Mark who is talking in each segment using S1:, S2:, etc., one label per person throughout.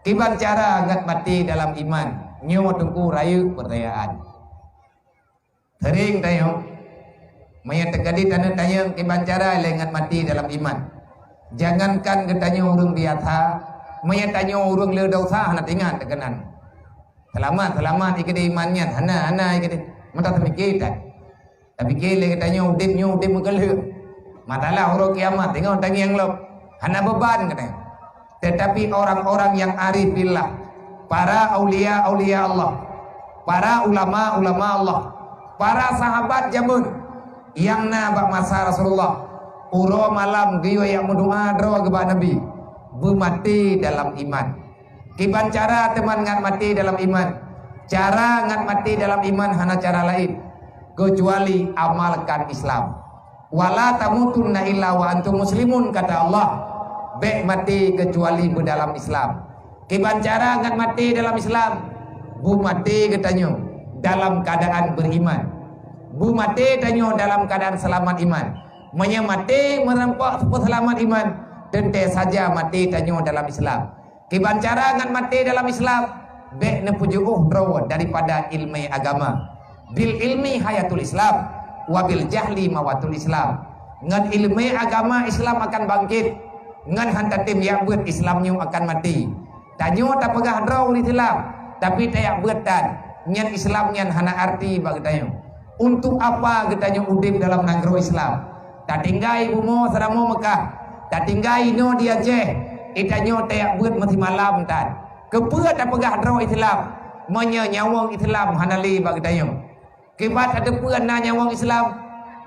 S1: Kiban cara ngat mati dalam iman. Nyo tungku rayu pertanyaan. Sering tayo. Maya tegadi tanya tanya kiban cara lengat mati dalam iman. Jangankan ketanya urung biasa, maya tanya urung le dosa hana tingan tekenan. Selamat ikade imannya, hana ikade. Mata temikir tak. Tapi kele katanya udip mengkelih. Matalah urung kiamat tengok tanya yang lop. Hana beban katanya. Tetapi orang-orang yang arif billah, para aulia Allah, para ulama Allah, para sahabat jamun yang nabak masa Rasulullah, uro malam giyo yang mendoa doa kepada Nabi, bermati dalam iman. Kiban cara teman ngat mati dalam iman. Cara ngat mati dalam iman hana cara lain kecuali amalkan Islam. Wala tamutunna illa wa antum muslimun, kata Allah. Bek mati kecuali berdalam Islam. Kiban cara ngat mati dalam Islam, bu mati katanya dalam keadaan beriman. Bu mati katanya dalam keadaan selamat iman. Menyemati merempak selamat iman, tentu saja mati katanya dalam Islam. Kiban cara ngat mati dalam Islam, bek nepujuh draw daripada ilmu agama. Bil ilmi hayatul Islam, wabil jahli mawatul Islam. Ngan ilmu agama Islam akan bangkit. Ngan hantatim yak buat Islamnya akan mati. Tanyo tak pegah draw Islam, tapi tayak buatan nyan Islam nyan hana arti bagi tanyo. Untuk apa katanya udip dalam negeri Islam? Tak tinggai bumo seramo Mekah, tak tinggai no dia Aceh. Itanyo tayak buat mati malam tan. Kepua tak pegah draw Islam, menyanyawang Islam hanali bagi tanyo. Kibat ada puan na nyawang Islam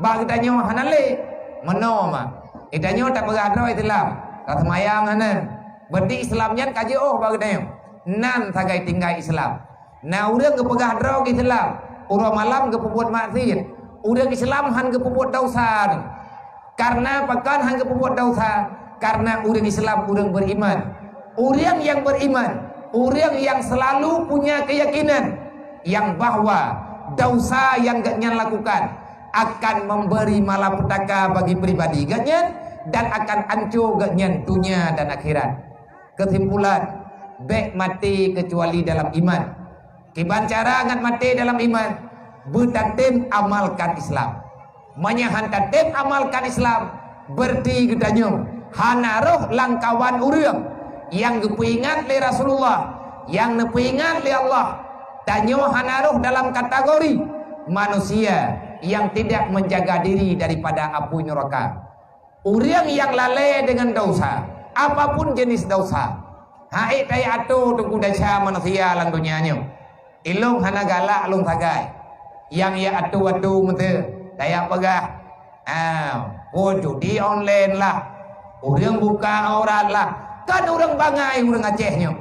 S1: bagi tanyo hanali menoma. Itanyo tak pegah draw Islam. Tak semayang hanan. Berarti Islamnya kaji bagi tayo. Nan sagai tinggal Islam. Nah urang kepegah draw Islam. Urang malam kepebuat maksiat. Urang Islam han kepebuat dosa. Karena pakan han kepebuat dosa. Karena urang Islam urang beriman. Urang yang beriman, urang yang selalu punya keyakinan yang bahwa dosa yang gaknya lakukan akan memberi malapetaka bagi pribadi gaknya dan akan hancur gaknya dunia dan akhirat. Kesimpulan, bek mati kecuali dalam iman. Kiban cara ngat mati dalam iman, betatim amalkan Islam. Menyahan tatim amalkan Islam, berarti gedanya hanaroh langkawan urang yang gepingat li Rasulullah, yang nepingat li Allah. Tanyo hanaroh dalam kategori manusia yang tidak menjaga diri daripada api neraka. Urang yang lalai dengan dosa, apapun jenis dosa. Hai tay atu tunggu dasar manusia lang dunianya. Ilung hana galak lung sagai. Yang ya atu mete daya pegah. Judi online lah. Urang buka aurat lah. Kan urang bangai urang Acehnya.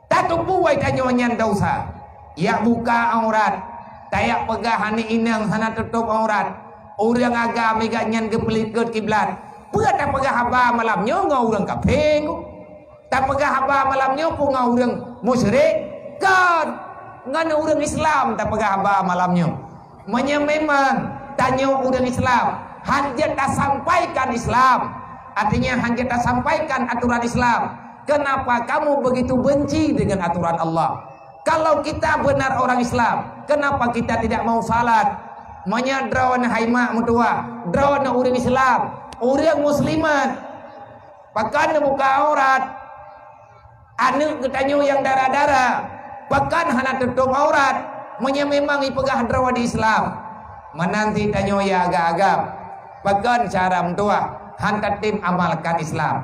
S1: Tatu buai tanyo nyan dosa. Ya buka aurat. Daya pegah hani inang sana tutup aurat. Urang agama ganyan gepelit ke kiblat. Puat tak pegah haba malamnya ngau urang kafeng. Tak pegah haba malamnya pun ngau urang musyrik. Kan ngan urang Islam tak pegah haba malamnya. Memang tanya urang Islam, hanjat tak sampaikan Islam. Artinya hanjat tak sampaikan aturan Islam. Kenapa kamu begitu benci dengan aturan Allah? Kalau kita benar orang Islam, kenapa kita tidak mau salat? Menyadrawan haimak mutua, drawan urang Islam, urang muslimat, pakan buka aurat, anu ketanyo yang darah-darah, pakan hana tutup aurat, memang ipegah drawan di Islam, menanti tanyo ya agak-agak, pakan cara mutua, hantar tim amalkan Islam.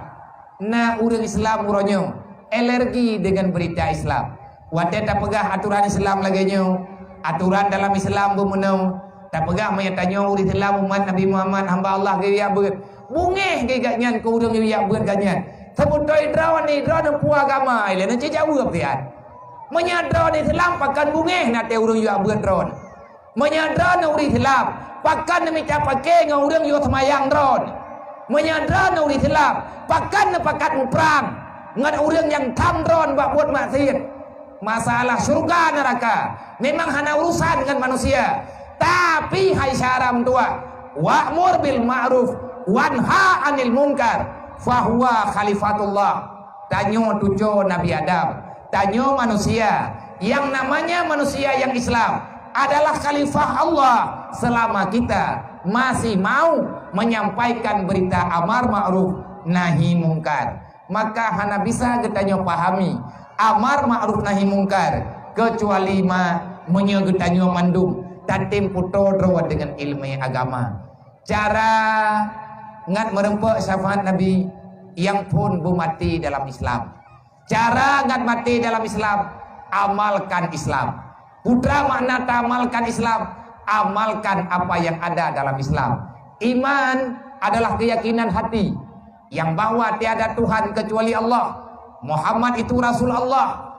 S1: Nah urang Islam uronyo, alergi dengan berita Islam, wadah tak pegah aturan Islam lagi nyo, aturan dalam Islam bumenau. Tak pegah menyatanya urang Islam umat Nabi Muhammad hamba Allah gaya ber. Bungeh gayanya ke urang ya ber ganyan. Sebutoi drawan ni drawan puak agama ile nanti jauh pian. Menyadrawan Islam pakan bungeh nate urang ya ber drawan. Menyadrawan urang Islam pakan minta pakai ngau urang yo semayang drawan. Menyadrawan urang Islam pakan perang ngan urang yang tam drawan buat maksiat. Masalah surga neraka memang hanya urusan dengan manusia. Tapi hai syaram tua wa'mur bil ma'ruf wanha 'anil munkar fahuwa khalifatullah. tanyo tujuh Nabi Adam, tanyo manusia. Yang namanya manusia yang Islam adalah khalifah Allah selama kita masih mau menyampaikan berita amar ma'ruf nahi mungkar. Maka hana bisa kita pahami amar ma'ruf nahi mungkar kecuali menyegetanyo mandum tatim puto drawat dengan ilmu agama. Cara ngat merempak syafaat Nabi yang pun mati dalam Islam. Cara ngat mati dalam Islam, amalkan Islam. Putra makna amalkan Islam, amalkan apa yang ada dalam Islam. Iman adalah keyakinan hati yang bahwa tiada Tuhan kecuali Allah. Muhammad itu Rasul Allah.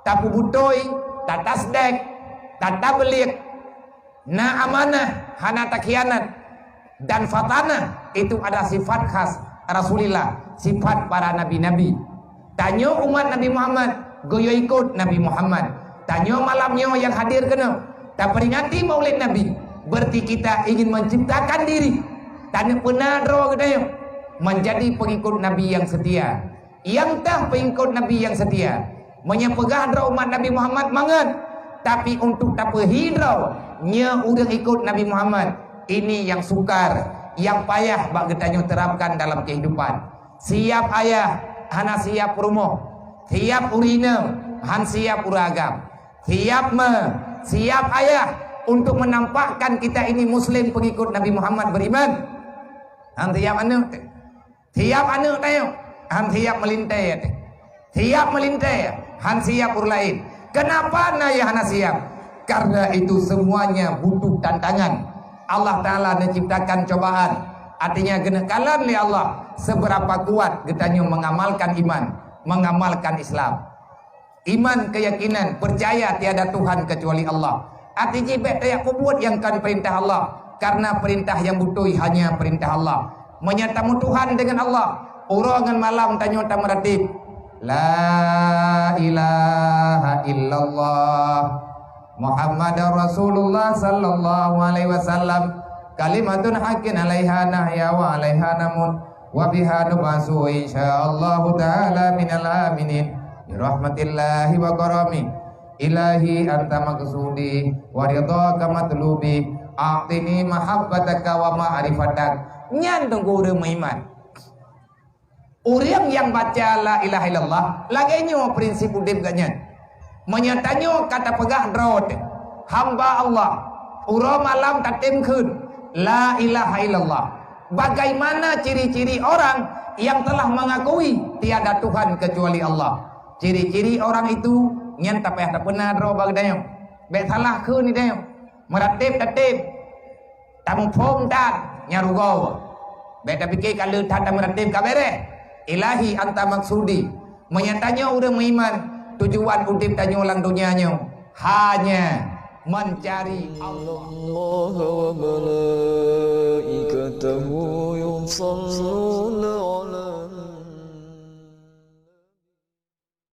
S1: Tapu butoi, tak tasdek, tak tabelik, na amanah, hana tak khianat, dan fatanah. Itu adalah sifat khas Rasulullah, sifat para nabi-nabi. Tanya umat Nabi Muhammad, goyo ikut Nabi Muhammad. Tanya malamnya yang hadir kena, tak peringati maulid Nabi. Berarti kita ingin menciptakan diri. Tanya penadro kita menjadi pengikut Nabi yang setia. Yang tah pengikut Nabi yang setia, menyepegah umat Nabi Muhammad mangat. Tapi untuk tak perhidrau nya udah ikut Nabi Muhammad. Ini yang sukar, yang payah bak kita terapkan dalam kehidupan. Siap ayah, hana siap rumah. Siap urina, han siap uragam. Siap ayah untuk menampakkan kita ini muslim pengikut Nabi Muhammad beriman. Han siap anu. Siap anu tayo. Han siap melintai. Siap melintai, han siap urlain. Kenapa naya hana siap? Karena itu semuanya butuh tantangan. Allah Ta'ala menciptakan cobaan. Artinya genekalan oleh Allah seberapa kuat kitanya mengamalkan iman, mengamalkan Islam. Iman, keyakinan, percaya tiada Tuhan kecuali Allah. Artinya tak buat yang kan perintah Allah, karena perintah yang butuh hanya perintah Allah. Menyatamu Tuhan dengan Allah. Urangan malam tanya tameratib. La ilaha illallah Muhammadar Rasulullah sallallahu alaihi wasallam. Kalimatun haqqin alaiha nahya wa alaiha namun wa biha nubasu insyaallah taala minal aminin bi rahmatillahi wa karami. Ilahi anta maqsudi wa ridhaka matlubi a'tini mahabbataka wa ma'rifatak. Nyan tunggu urang iman. Urang yang baca la ilaha illallah lagenya prinsip udip ganyan. Menyatanya kata pegah drot hamba Allah ura malam tatim kun la ilaha illallah. Bagaimana ciri-ciri orang yang telah mengakui tiada Tuhan kecuali Allah? Ciri-ciri orang itu nyen tak payah tak pernah dro bagdayo. Be salah kun ni dayo. Meratib tatib. Tamu pom tat nyarugo. Be tak pikir kalau tak meratib ka bere. Ilahi anta maksudi. Menyatanya udah beriman, tujuan udip tanya ulang dunianya hanya mencari Allah.